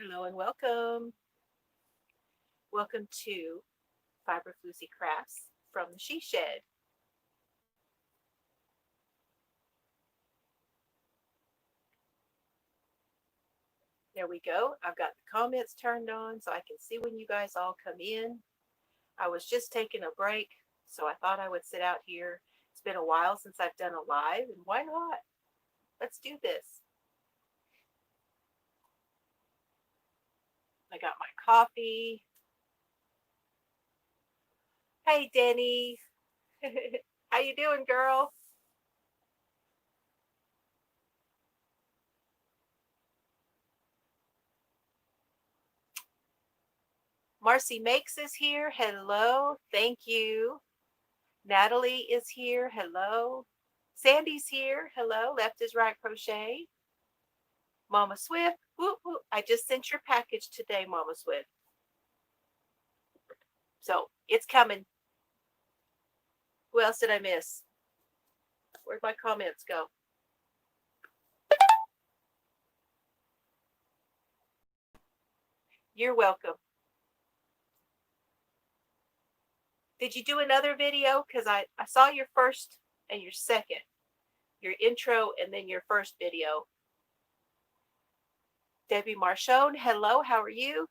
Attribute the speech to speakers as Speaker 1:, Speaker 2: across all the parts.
Speaker 1: Hello and welcome. Welcome to Fiber Floozie Crafts from the She Shed. There we go. I've got the comments turned on so I can see when you guys all come in. I was just taking a break, so I thought I would sit out here. It's been a while since I've done a live, and why not? Let's do this. I got my coffee. Hey, Denny. How you doing, girl? Marcy Makes is here. Hello. Thank you. Natalie is here. Hello. Sandy's here. Hello. Left is right crochet. Mama Swift. Whoop, whoop. I just sent your package today, Mama Swift. So it's coming. Who else did I miss? Where'd my comments go? You're welcome. Did you do another video? Because I saw your first and your second, your intro, and then your first video. Debbie Marchone, hello, how are you?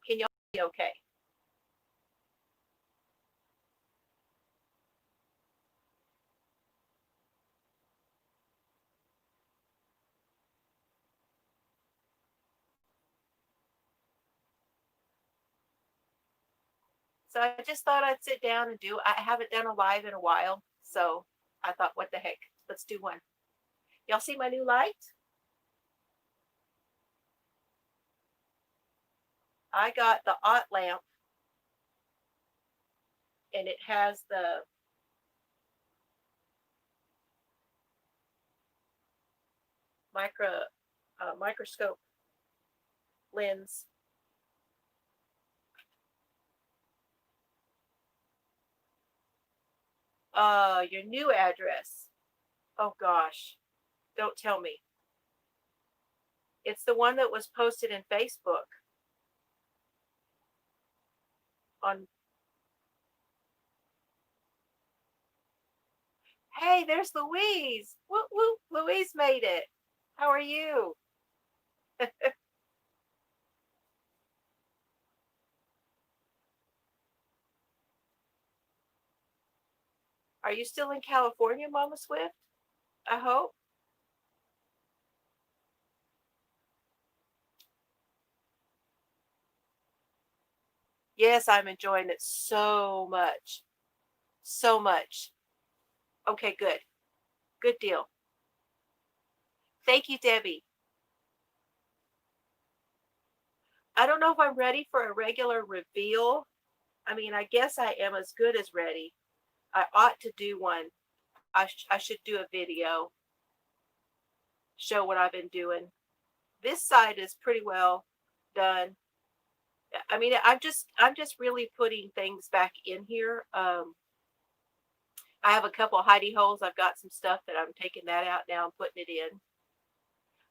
Speaker 1: Can y'all be okay? So I just thought I'd sit down and do. I haven't done a live in a while, so I thought, what the heck? Let's do one. Y'all see my new light? I got the Ott lamp, and it has the microscope lens. Your new address. Oh gosh, don't tell me. It's the one that was posted in Facebook. On. Hey, there's Louise. Whoop whoop. Louise made it. How are you? Are you still in California, Mama Swift? I hope. Yes, I'm enjoying it so much. So much. Okay, good. Good deal. Thank you, Debbie. I don't know if I'm ready for a regular reveal. I mean, I guess I am as good as ready. I ought to do one. I should do a video, show what I've been doing. This side is pretty well done. I mean, I'm just really putting things back in here. I have a couple of hidey holes. I've got some stuff that I'm taking that out now and putting it in.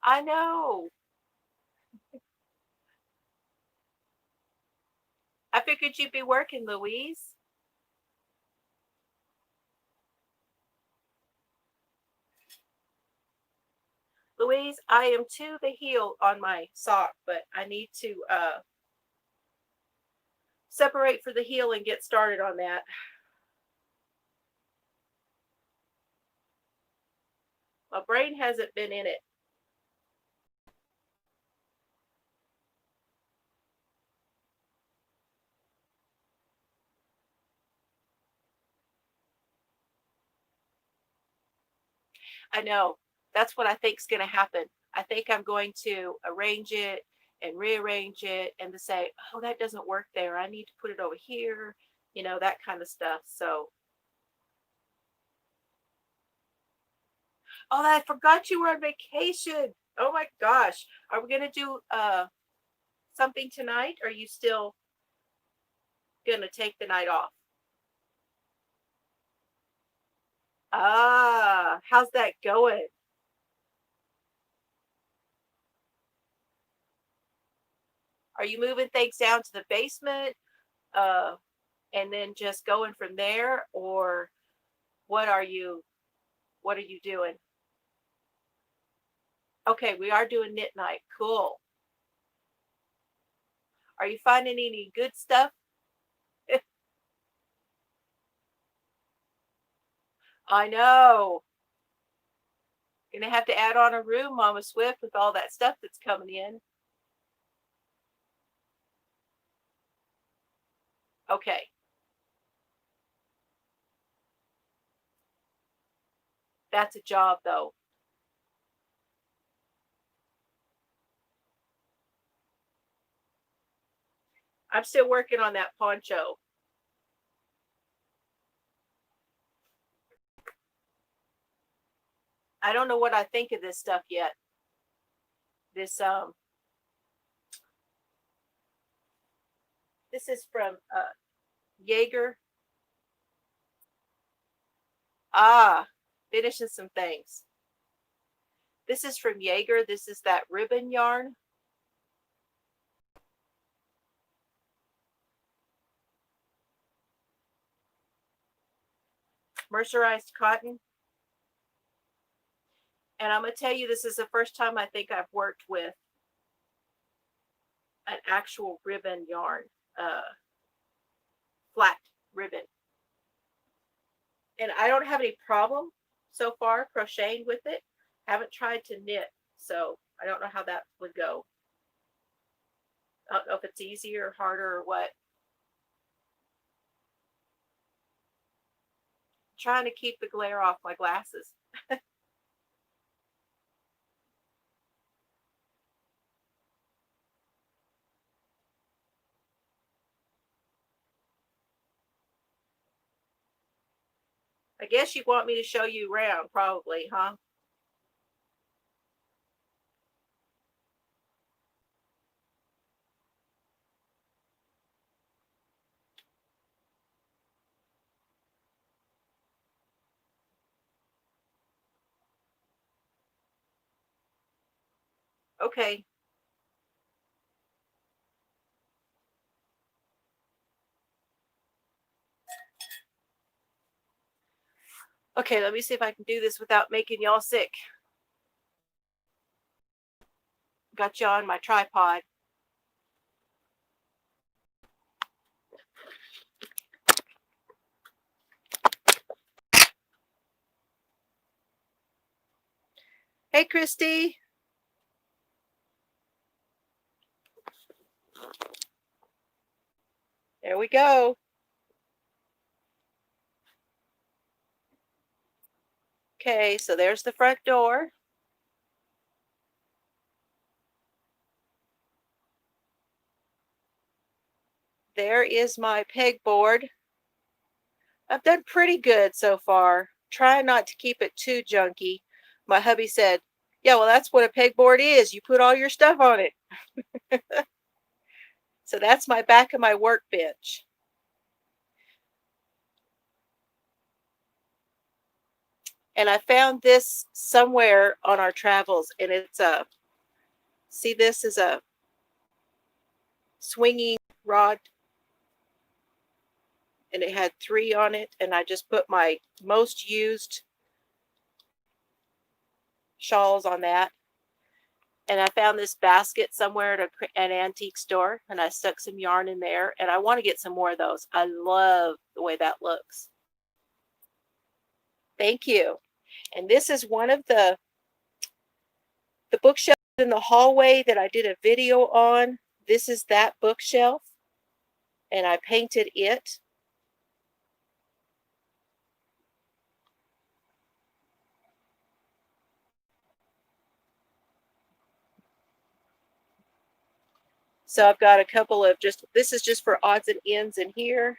Speaker 1: I know. I figured you'd be working, Louise. Louise, I am to the heel on my sock, but I need to separate for the heel and get started on that. My brain hasn't been in it. I know. That's what I think is going to happen. I think I'm going to arrange it and rearrange it and to say, oh, that doesn't work there. I need to put it over here, that kind of stuff. So, oh, I forgot you were on vacation. Oh my gosh. Are we going to do something tonight? Or are you still going to take the night off? Ah, how's that going? Are you moving things down to the basement, and then just going from there, or what are you doing? Okay, we are doing knit night. Cool. Are you finding any good stuff? I know. Gonna have to add on a room, Mama Swift, with all that stuff that's coming in. Okay. That's a job, though. I'm still working on that poncho. I don't know what I think of this stuff yet. This this is from Jaeger. Finishing some things. This is from Jaeger. This is that ribbon yarn. Mercerized cotton. And I'm going to tell you, this is the first time I think I've worked with an actual ribbon yarn, flat ribbon. And I don't have any problem so far crocheting with it. I haven't tried to knit, so I don't know how that would go. I don't know if it's easier or harder or what. I'm trying to keep the glare off my glasses. I guess you want me to show you around, probably, huh? Okay. Okay, let me see if I can do this without making y'all sick. Got you on my tripod. Hey, Christy. There we go. Okay, so there's the front door. There is my pegboard. I've done pretty good so far. Trying not to keep it too junky. My hubby said, yeah, well, that's what a pegboard is. You put all your stuff on it. So that's my back of my workbench. And I found this somewhere on our travels, and it's a, see, this is a swinging rod, and it had 3 on it, and I just put my most used shawls on that. And I found this basket somewhere at an antique store, and I stuck some yarn in there, and I want to get some more of those. I love the way that looks. Thank you. And this is one of the bookshelves in the hallway that I did a video on. This is that bookshelf, and I painted it. So I've got a couple of this is just for odds and ends in here.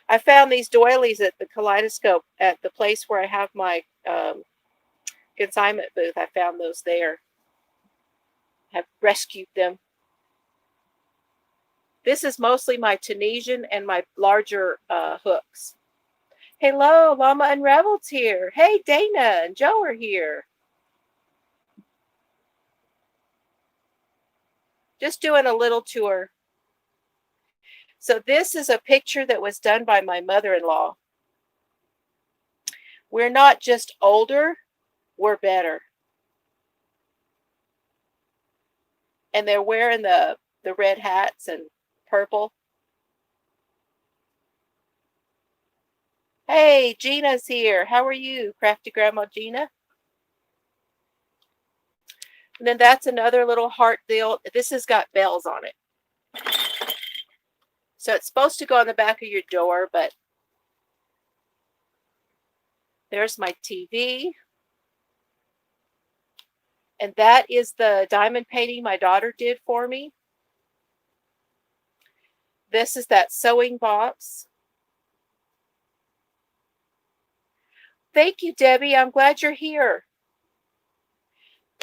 Speaker 1: I found these doilies at the Kaleidoscope at the place where I have my consignment booth. I found those there. Have rescued them. This is mostly my Tunisian and my larger hooks. Hello, Llama Unraveled's here. Hey, Dana and Joe are here. Just doing a little tour. So this is a picture that was done by my mother-in-law. We're not just older, we're better. And they're wearing the red hats and purple. Hey, Gina's here. How are you, Crafty Grandma Gina? And then that's another little heart deal. This has got bells on it. So it's supposed to go on the back of your door, but there's my TV. And that is the diamond painting my daughter did for me. This is that sewing box. Thank you, Debbie. I'm glad you're here.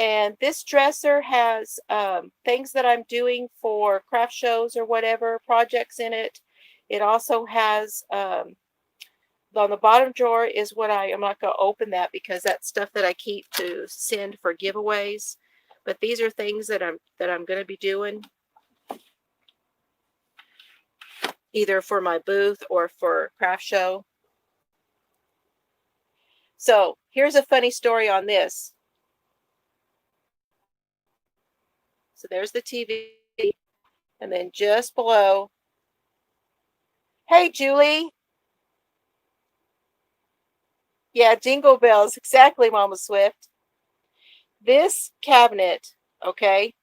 Speaker 1: And this dresser has things that I'm doing for craft shows or whatever, projects in it. It also has, on the bottom drawer is what I'm not going to open that because that's stuff that I keep to send for giveaways. But these are things that I'm going to be doing either for my booth or for craft show. So here's a funny story on this. So there's the TV, and then just below, hey, Julie. Yeah, jingle bells. Exactly, Mama Swift. This cabinet, okay,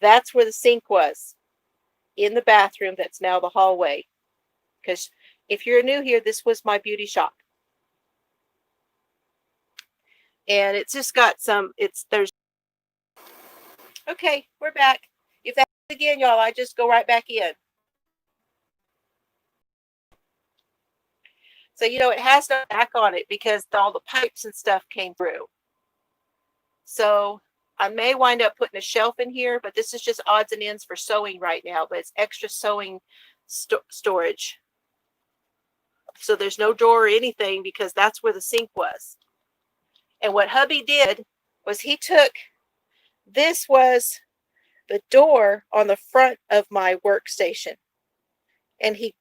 Speaker 1: that's where the sink was in the bathroom. That's now the hallway. Because if you're new here, this was my beauty shop. And it's just got there's. Okay, we're back. If that's again, y'all, I just go right back in. So, it has no back on it because all the pipes and stuff came through. So I may wind up putting a shelf in here, but this is just odds and ends for sewing right now, but it's extra sewing storage. So there's no drawer or anything because that's where the sink was. And what hubby did was he took, this was the door on the front of my workstation, and he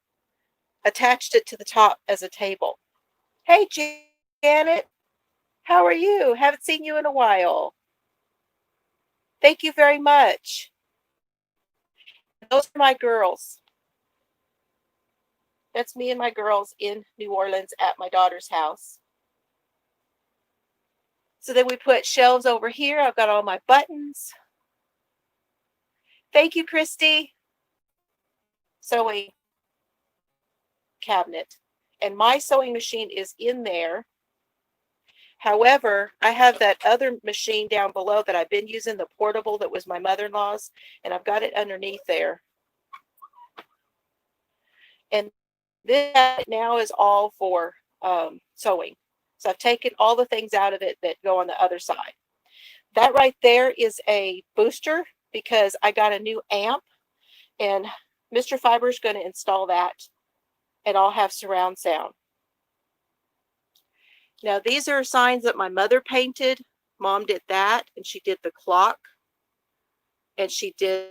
Speaker 1: attached it to the top as a table. Hey, Janet, how are you? Haven't seen you in a while. Thank you very much. Those are my girls. That's me and my girls in New Orleans at my daughter's house. So then we put shelves over here. I've got all my buttons. Thank you, Christy. Sewing cabinet. And my sewing machine is in there. However, I have that other machine down below that I've been using, the portable that was my mother-in-law's, and I've got it underneath there. And this now is all for sewing. So I've taken all the things out of it that go on the other side. That right there is a booster because I got a new amp, and Mr. Fiber is going to install that, and I'll have surround sound. Now, these are signs that my mother painted. Mom did that, and she did the clock, and she did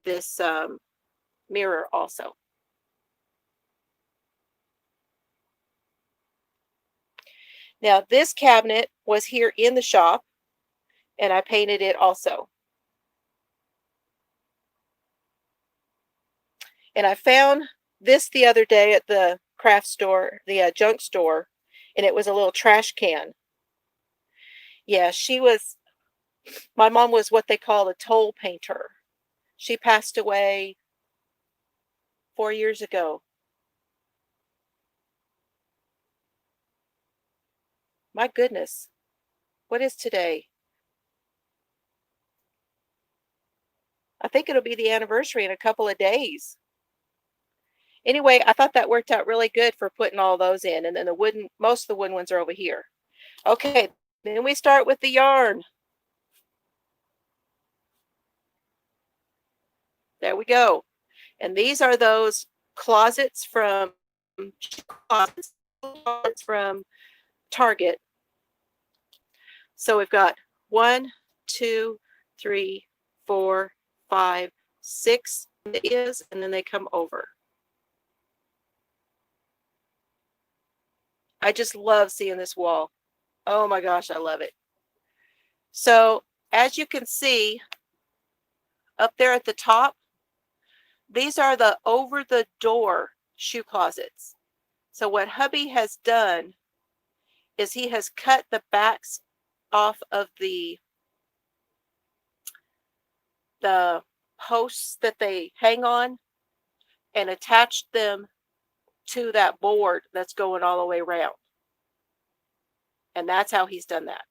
Speaker 1: this mirror also. Now, this cabinet was here in the shop, and I painted it also. And I found this the other day at the craft store, the junk store, and it was a little trash can. Yeah, my mom was what they call a toll painter. She passed away 4 years ago. My goodness. What is today? I think it'll be the anniversary in a couple of days. Anyway, I thought that worked out really good for putting all those in. And then most of the wooden ones are over here. Okay, then we start with the yarn. There we go. And these are those closets from Target. So we've got 1, 2, 3, 4, 5, 6 is, and then they come over. I just love seeing this wall. Oh my gosh, I love it. So as you can see up there at the top, these are the over the door shoe closets. So what hubby has done is he has cut the backs off of the posts that they hang on and attached them to that board that's going all the way around. And that's how he's done that.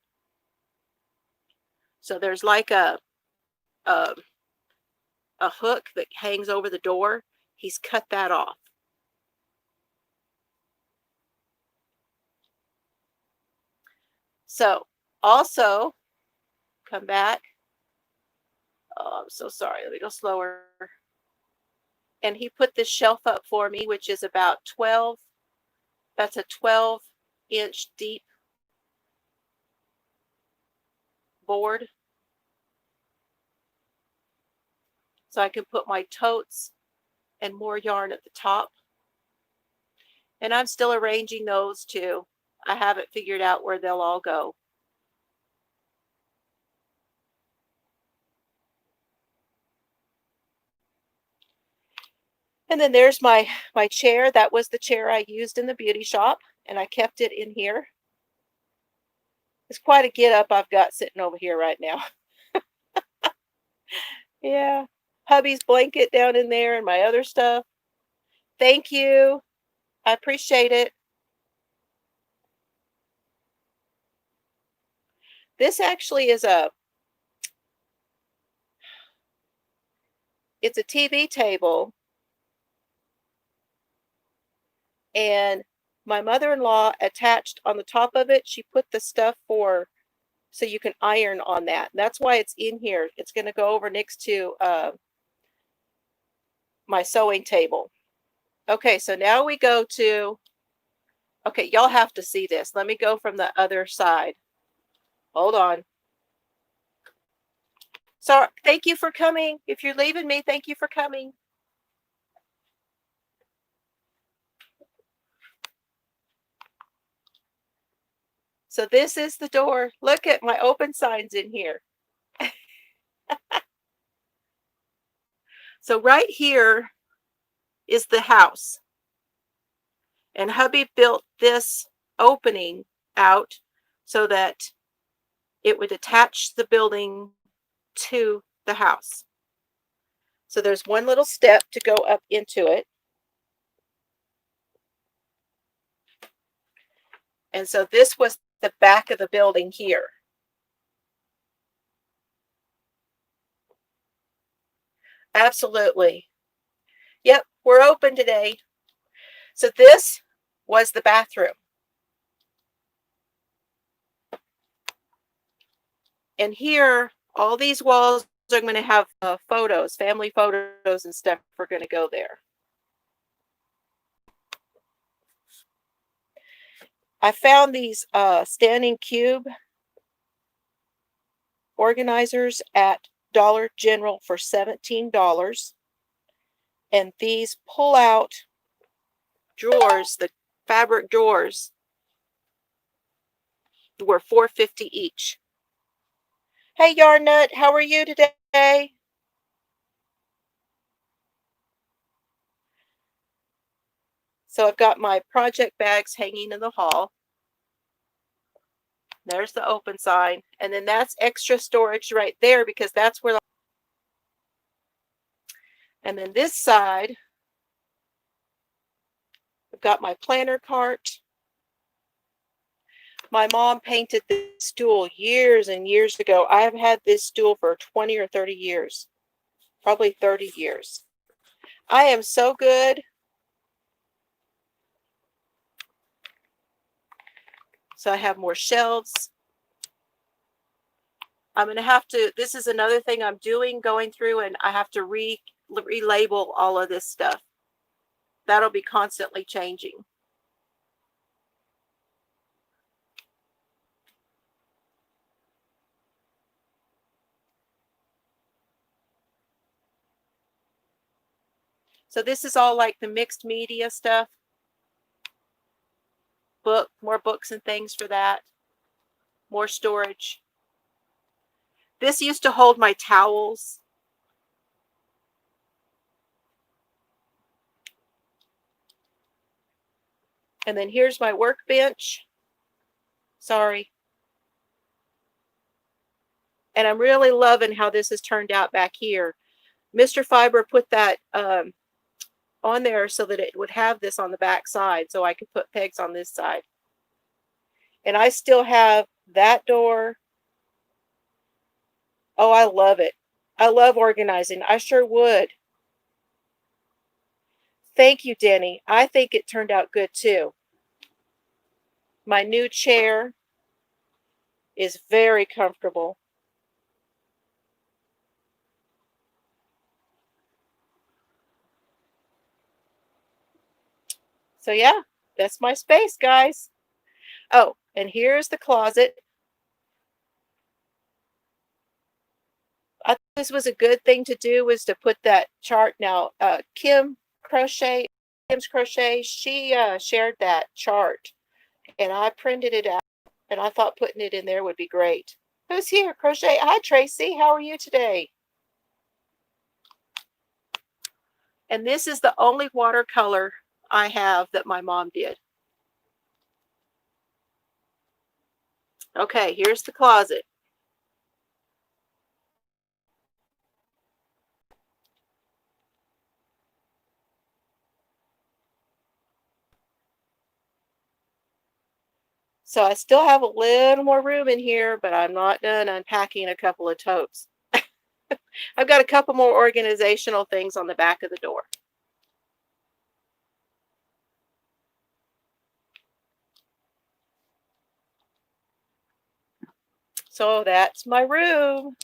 Speaker 1: So there's like a hook that hangs over the door. He's cut that off. So also come back. Oh, I'm so sorry. Let me go slower. And he put this shelf up for me, which is about 12. That's a 12-inch deep board. So I can put my totes and more yarn at the top. And I'm still arranging those too. I haven't figured out where they'll all go. And then there's my chair. That was the chair I used in the beauty shop, and I kept it in here. It's quite a get up I've got sitting over here right now. Yeah. Hubby's blanket down in there and my other stuff. Thank you. I appreciate it. This actually is it's a TV table. And my mother-in-law attached on the top of it, she put the stuff so you can iron on that. That's why it's in here. It's going to go over next to my sewing table. Okay, so now we go to, okay, y'all have to see this. Let me go from the other side. Hold on. So thank you for coming. If you're leaving me, thank you for coming. So this is the door. Look at my open signs in here. So right here is the house. And hubby built this opening out so that it would attach the building to the house. So there's one little step to go up into it. And so this was the back of the building here. Absolutely. Yep, we're open today. So this was the bathroom. And here, all these walls are going to have photos, family photos and stuff are going to go there. I found these standing cube organizers at Dollar General for $17. And these pull-out drawers, the fabric drawers, were $4.50 each. Hey, Yarn Nut, how are you today? So I've got my project bags hanging in the hall. There's the open sign. And then that's extra storage right there because that's where and then this side, I've got my planner cart. My mom painted this stool years and years ago. I have had this stool for 20 or 30 years. Probably 30 years. I am so good. So I have more shelves. I'm going to have to, this is another thing I'm doing, going through, and I have to relabel all of this stuff. That'll be constantly changing. So this is all like the mixed media stuff. More books and things for that. More storage. This used to hold my towels. And then here's my workbench. Sorry. And I'm really loving how this has turned out back here. Mr. Fiber put that on there so that it would have this on the back side, so I could put pegs on this side. And I still have that door. Oh, I love it. I love organizing. I sure would. Thank you, Denny. I think it turned out good too. My new chair is very comfortable. So yeah, that's my space, guys. Oh, and here's the closet. I thought this was a good thing to do, was to put that chart. Now, Kim's Crochet, she shared that chart, and I printed it out, and I thought putting it in there would be great. Who's here? Crochet. Hi, Tracy. How are you today? And this is the only watercolor I have that my mom did. Okay, here's the closet. So I still have a little more room in here, but I'm not done unpacking a couple of totes. I've got a couple more organizational things on the back of the door. So that's my room.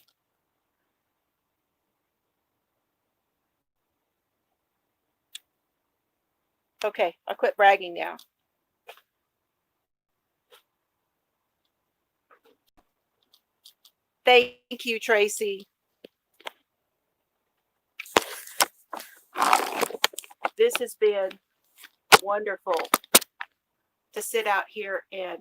Speaker 1: Okay, I'll quit bragging now. Thank you, Tracy. This has been wonderful to sit out here, and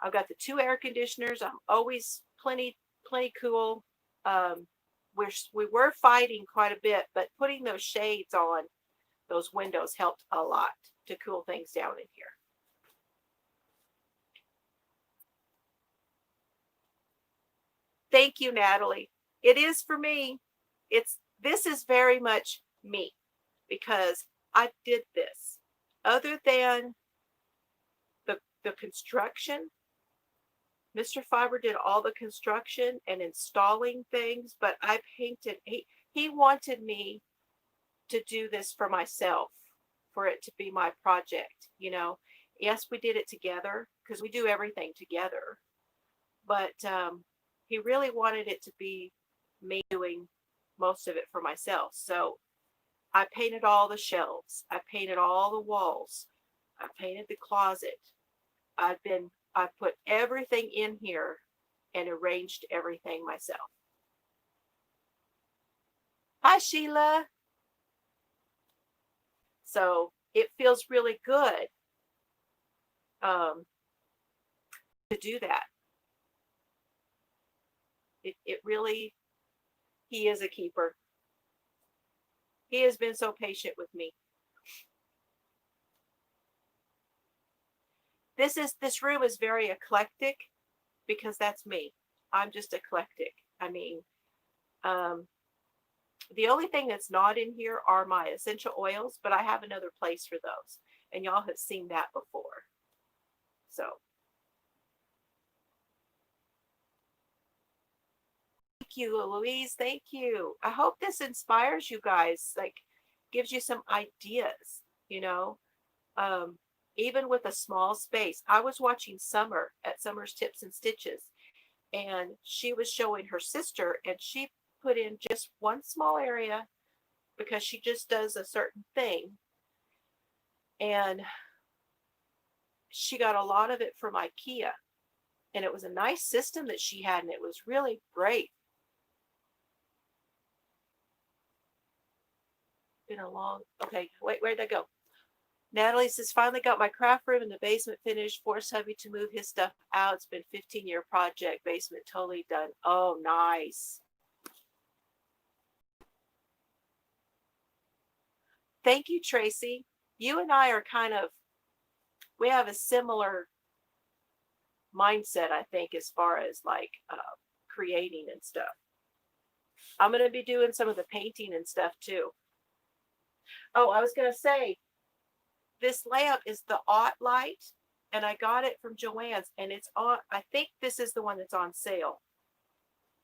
Speaker 1: I've got the 2 air conditioners. I'm always plenty cool. We were fighting quite a bit, but putting those shades on those windows helped a lot to cool things down in here. Thank you, Natalie. It is for me. This is very much me, because I did this. Other than the construction, Mr. Fiber did all the construction and installing things, but I painted. He wanted me to do this for myself, for it to be my project, you know. Yes, we did it together because we do everything together, but he really wanted it to be me doing most of it for myself. So I painted all the shelves. I painted all the walls. I painted the closet. I put everything in here and arranged everything myself. Hi, Sheila. So it feels really good to do that. It really, he is a keeper. He has been so patient with me. This room is very eclectic because that's me. I'm just eclectic. I mean, the only thing that's not in here are my essential oils, but I have another place for those, and y'all have seen that before. So thank you, Louise. Thank you. I hope this inspires you guys, like gives you some ideas, you know. Even with a small space. I was watching Summer at Summer's Tips and Stitches, and she was showing her sister, and she put in just one small area because she just does a certain thing, and she got a lot of it from IKEA, and it was a nice system that she had, and it was really great. been a long, okay, wait, where'd that go? Natalie says, finally got my craft room in the basement finished. Forced hubby to move his stuff out. It's been a 15-year project. Basement totally done. Oh, nice. Thank you, Tracy. You and I are we have a similar mindset, I think, as far as like creating and stuff. I'm going to be doing some of the painting and stuff too. Oh, I was going to say, this lamp is the Ott light, and I got it from Joann's, and it's on, I think this is the one that's on sale,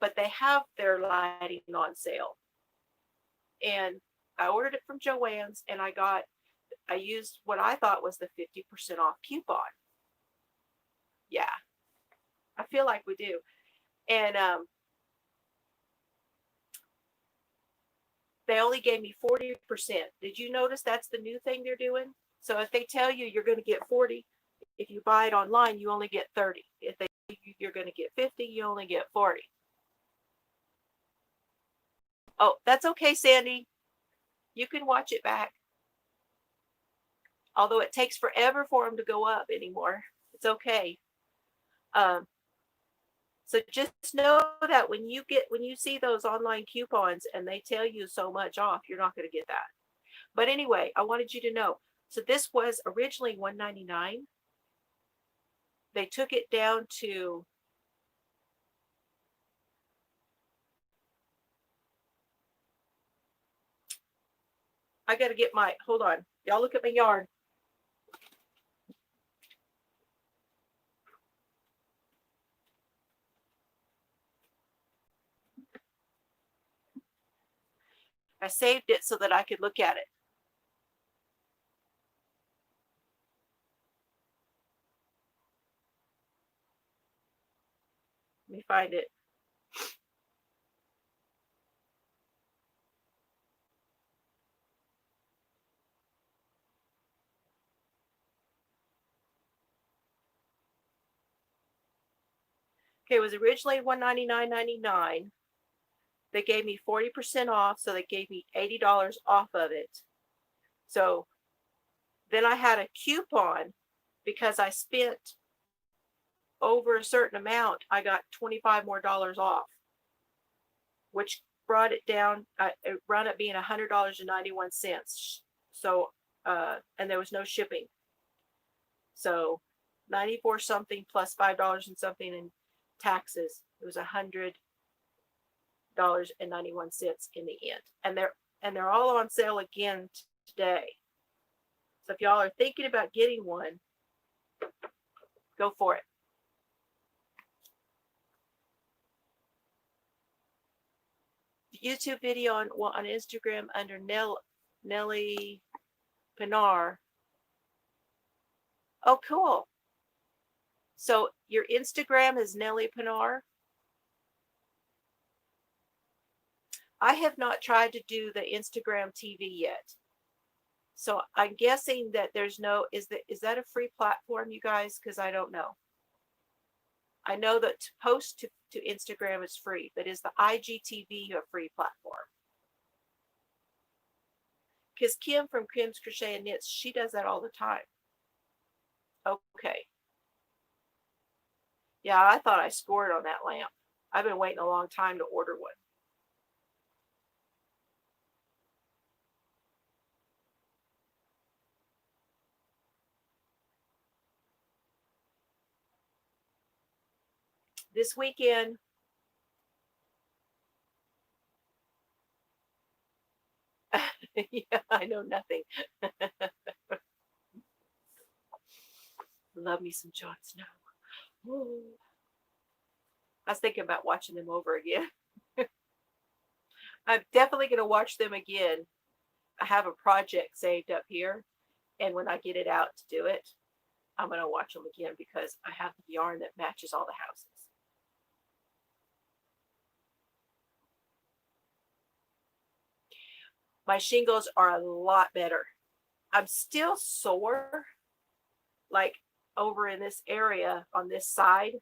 Speaker 1: but they have their lighting on sale. And I ordered it from Joann's, and I used what I thought was the 50% off coupon. Yeah, I feel like we do. And they only gave me 40%. Did you notice that's the new thing they're doing? So if they tell you you're going to get 40, if you buy it online, you only get 30. If they tell you you're going to get 50, you only get 40. Oh, that's okay, Sandy. You can watch it back. Although it takes forever for them to go up anymore. It's okay. So just know that when you see those online coupons and they tell you so much off, you're not going to get that. But anyway, I wanted you to know. So this was originally $199. They took it down to I got to get hold on. Y'all look at my yarn. I saved it so that I could look at it. Let me find it. Okay, it was originally $199.99. They gave me 40% off, so they gave me $80 off of it. So then I had a coupon because I spent over a certain amount. I got $25 more off, which brought it down. It wound up being $100.91. So, and there was no shipping. So 94 something plus $5 and something in taxes. It was $100.91 in the end. And they're all on sale again today. So if y'all are thinking about getting one, go for it. YouTube video on Instagram under Nellie Pinar. Oh, cool. So your Instagram is Nellie Pinar. I have not tried to do the Instagram TV yet. So I'm guessing that there's no, is that a free platform, you guys? Because I don't know. I know that to post to Instagram is free, but is the IGTV a free platform? Because Kim from Kim's Crochet and Knits, she does that all the time. Okay. Yeah, I thought I scored on that lamp. I've been waiting a long time to order one. This weekend, yeah, I know nothing. Love me some Jon Snow. Ooh. I was thinking about watching them over again. I'm definitely going to watch them again. I have a project saved up here, and when I get it out to do it, I'm going to watch them again because I have the yarn that matches all the houses. My shingles are a lot better. I'm still sore, like over in this area on this side.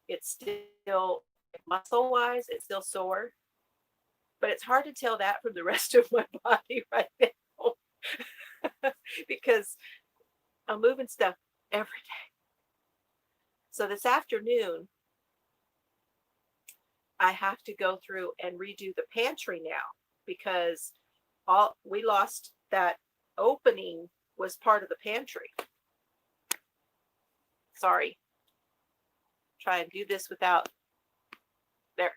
Speaker 1: It's still muscle wise, it's still sore, but it's hard to tell that from the rest of my body right there. because I'm moving stuff every day. So this afternoon, I have to go through and redo the pantry now because all we lost that opening was part of the pantry. Sorry. Try and do this without there.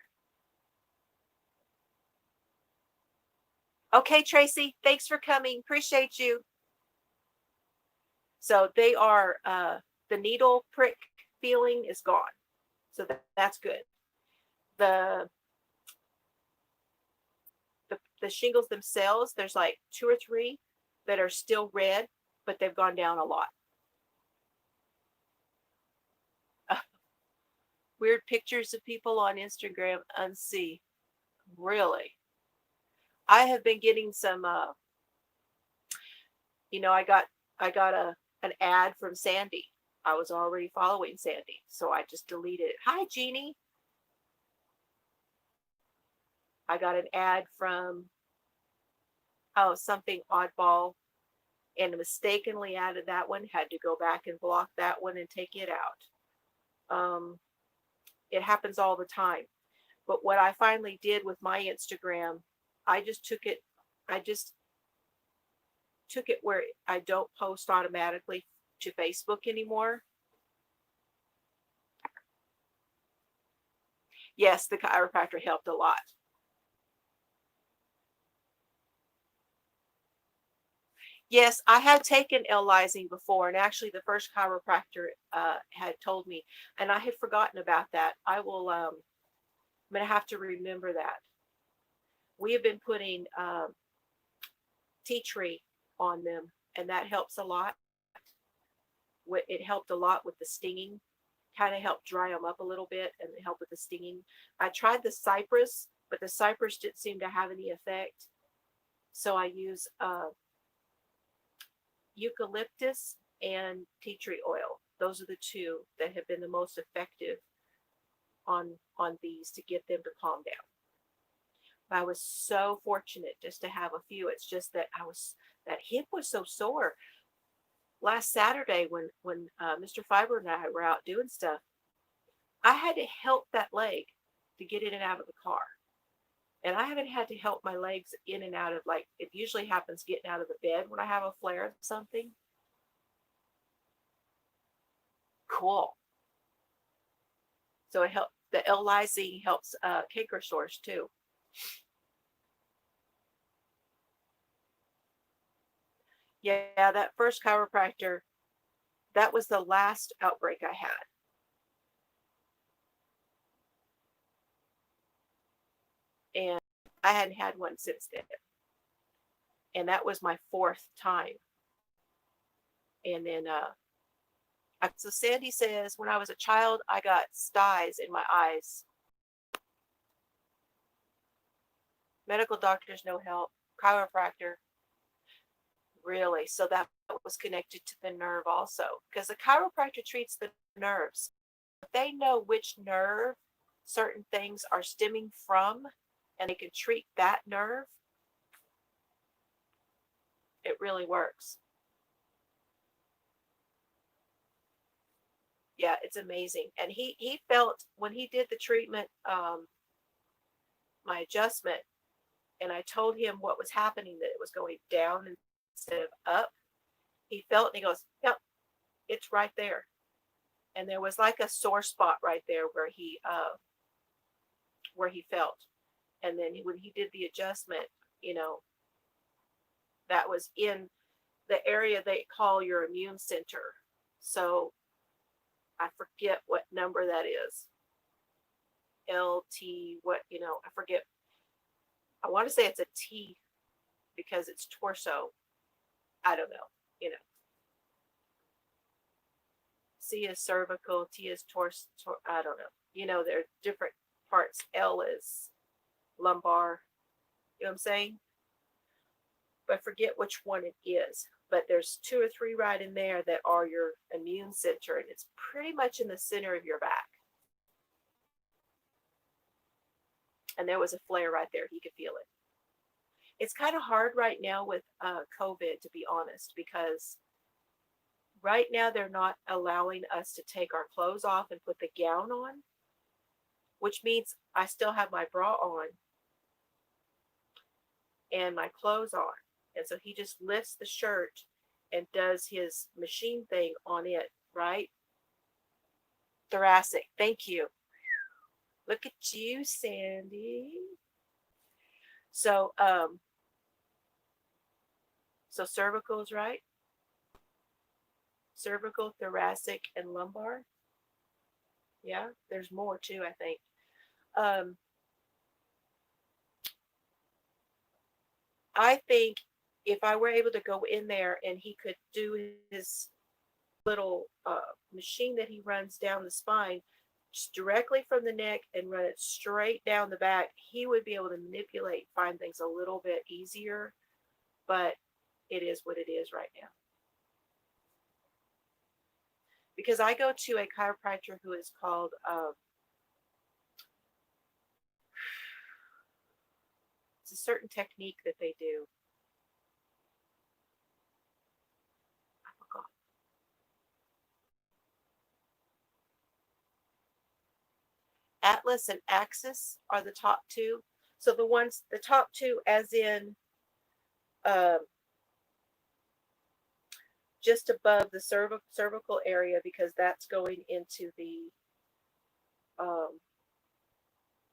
Speaker 1: Okay, Tracy, thanks for coming. Appreciate you. So they are the needle prick feeling is gone. So that's good. The, the shingles themselves, there's like 2 or 3 that are still red, but they've gone down a lot. Weird pictures of people on Instagram unsee. Really? I have been getting some I got an ad from Sandy. I was already following Sandy, so I just deleted it. Hi, Jeannie. I got an ad from something oddball and mistakenly added that one, had to go back and block that one and take it out. It happens all the time. But what I finally did with my Instagram, I just took it, I just took it where I don't post automatically to Facebook anymore. Yes, the chiropractor helped a lot. Yes, I have taken L-lysine before, and actually the first chiropractor had told me, and I had forgotten about that. I'm gonna have to remember that. We have been putting tea tree on them, and that helps a lot. It helped a lot with the stinging, kind of helped dry them up a little bit and help with the stinging. I tried the cypress, but the cypress didn't seem to have any effect. So I use eucalyptus and tea tree oil. Those are the 2 that have been the most effective on these to get them to calm down. But I was so fortunate just to have a few. It's just that that hip was so sore last Saturday when Mr. Fiber and I were out doing stuff. I had to help that leg to get in and out of the car. And I haven't had to help my legs in and out of, like, it usually happens getting out of the bed when I have a flare of something. Cool. So it helped. The L-lysine helps canker sores too. Yeah, that first chiropractor, that was the last outbreak I had. And I hadn't had one since then. And that was my 4th time. And then so Sandy says, when I was a child, I got styes in my eyes. Medical doctors, no help. Chiropractor, really? So that was connected to the nerve also. Because the chiropractor treats the nerves. If they know which nerve certain things are stemming from, and they can treat that nerve, it really works. Yeah, it's amazing. And he felt when he did the treatment, my adjustment, and I told him what was happening, that it was going down instead of up. He felt and he goes, "Yep, it's right there." And there was like a sore spot right there where he felt. And then when he did the adjustment, you know, that was in the area they call your immune center. So I forget what number that is. LT, what, I forget. I want to say it's a T because it's torso. I don't know, you know. C is cervical, T is torso, I don't know. There are different parts. L is lumbar. You know what I'm saying? But I forget which one it is. But there's 2 or 3 right in there that are your immune center, and it's pretty much in the center of your back. And there was a flare right there. He could feel it. It's kind of hard right now with COVID, to be honest, because right now they're not allowing us to take our clothes off and put the gown on, which means I still have my bra on and my clothes on. And so he just lifts the shirt and does his machine thing on it, right? Thoracic. Thank you. Look at you, Sandy. So so cervical is right. Cervical, thoracic, and lumbar. Yeah, there's more too, I think. Um, I think if I were able to go in there and he could do his little machine that he runs down the spine just directly from the neck and run it straight down the back, he would be able to manipulate, find things a little bit easier. But it is what it is right now. Because I go to a chiropractor who is called, it's a certain technique that they do. I forgot. Atlas and Axis are the top two. So the top two, as in uh, just above the cervical area, because that's going into the um,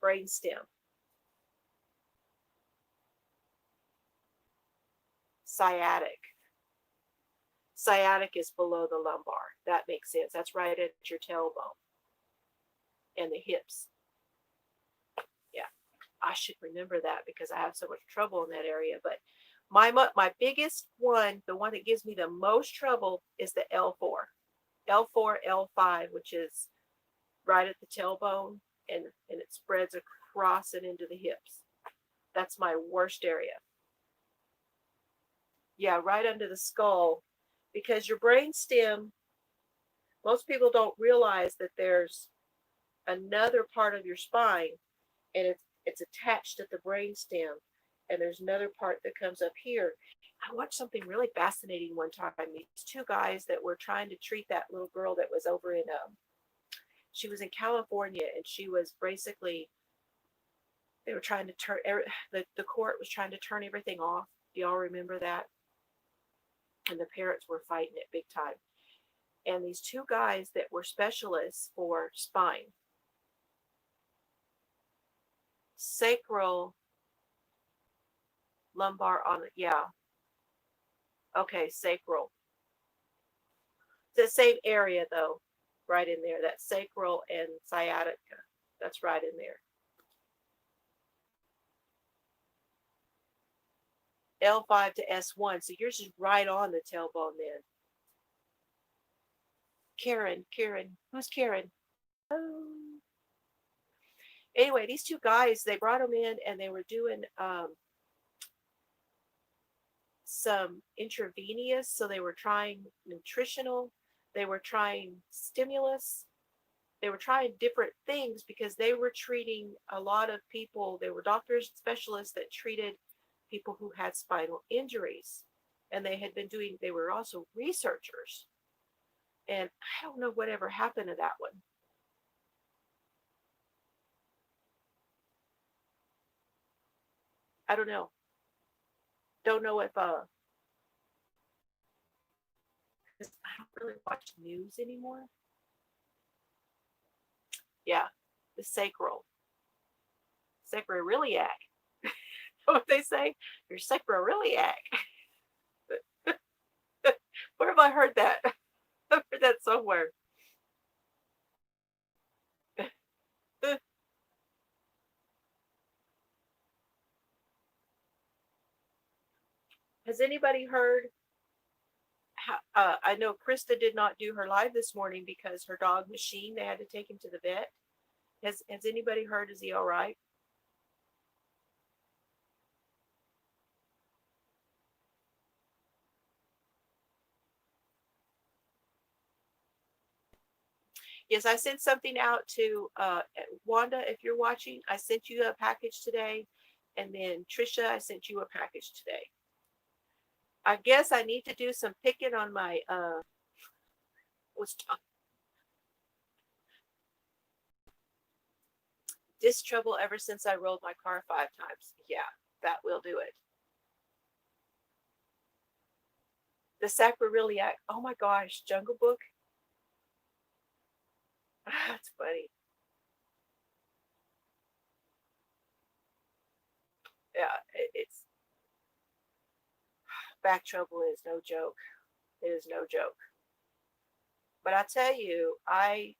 Speaker 1: brain stem. Sciatic. Sciatic is below the lumbar. That makes sense. That's right at your tailbone and the hips. Yeah, I should remember that because I have so much trouble in that area. But my biggest one, the one that gives me the most trouble, is the L4, L4, L5, which is right at the tailbone, and it spreads across and into the hips. That's my worst area. Yeah, right under the skull, because your brain stem, most people don't realize that there's another part of your spine, and it's attached at the brain stem, and there's another part that comes up here. I watched something really fascinating one time. These two guys that were trying to treat that little girl that was over in she was in California, and she was basically, they were trying to turn, the court was trying to turn everything off. Do y'all remember that? And the parents were fighting it big time. And these two guys that were specialists for spine, sacral, lumbar on, yeah, okay, sacral. It's the same area though, right in there. That sacral and sciatica. That's right in there. L5 to S1. So yours is right on the tailbone then. Karen. Who's Karen? Oh. Anyway, these two guys, they brought them in and they were doing some intravenous. So they were trying nutritional, they were trying stimulus, they were trying different things because they were treating a lot of people. They were doctors, specialists that treated people who had spinal injuries. And they were also researchers. And I don't know whatever happened to that one. I don't know. Don't know if I don't really watch news anymore. Yeah, the sacroiliac. What they say? Your sacroiliac. Where have I heard that? I've heard that somewhere. Has anybody heard? I know Krista did not do her live this morning because her dog Machine, they had to take him to the vet. Has anybody heard? Is he all right? Yes, I sent something out to Wanda. If you're watching, I sent you a package today. And then Trisha, I sent you a package today. I guess I need to do some picking on my what's disc trouble ever since I rolled my car 5 times. Yeah, that will do it. The sacroiliac. Oh my gosh, Jungle Book. That's funny. Yeah, it's back trouble is no joke. It is no joke. But I tell you, I'm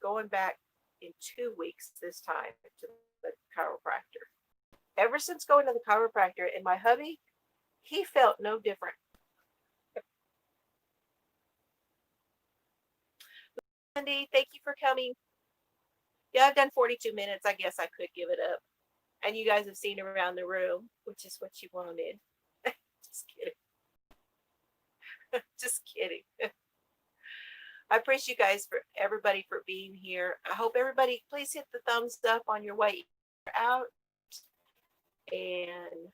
Speaker 1: going back in 2 weeks this time to the chiropractor. Ever since going to the chiropractor, and my hubby, he felt no different. Cindy, thank you for coming. Yeah, I've done 42 minutes. I guess I could give it up. And you guys have seen around the room, which is what you wanted. Just kidding. Just kidding. I appreciate you guys for everybody for being here. I hope everybody please hit the thumbs up on your way out. And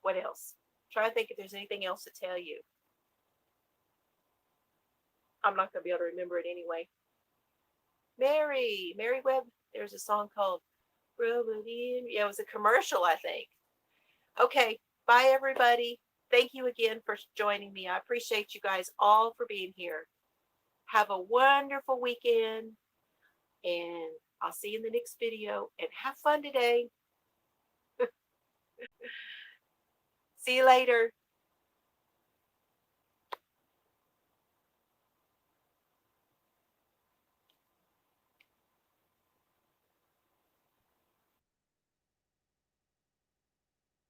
Speaker 1: what else? Try to think if there's anything else to tell you. I'm not gonna be able to remember it anyway. Mary Webb. There's a song called Rub It In. Yeah, it was a commercial, I think. Okay, bye everybody. Thank you again for joining me. I appreciate you guys all for being here. Have a wonderful weekend, and I'll see you in the next video. And have fun today. See you later.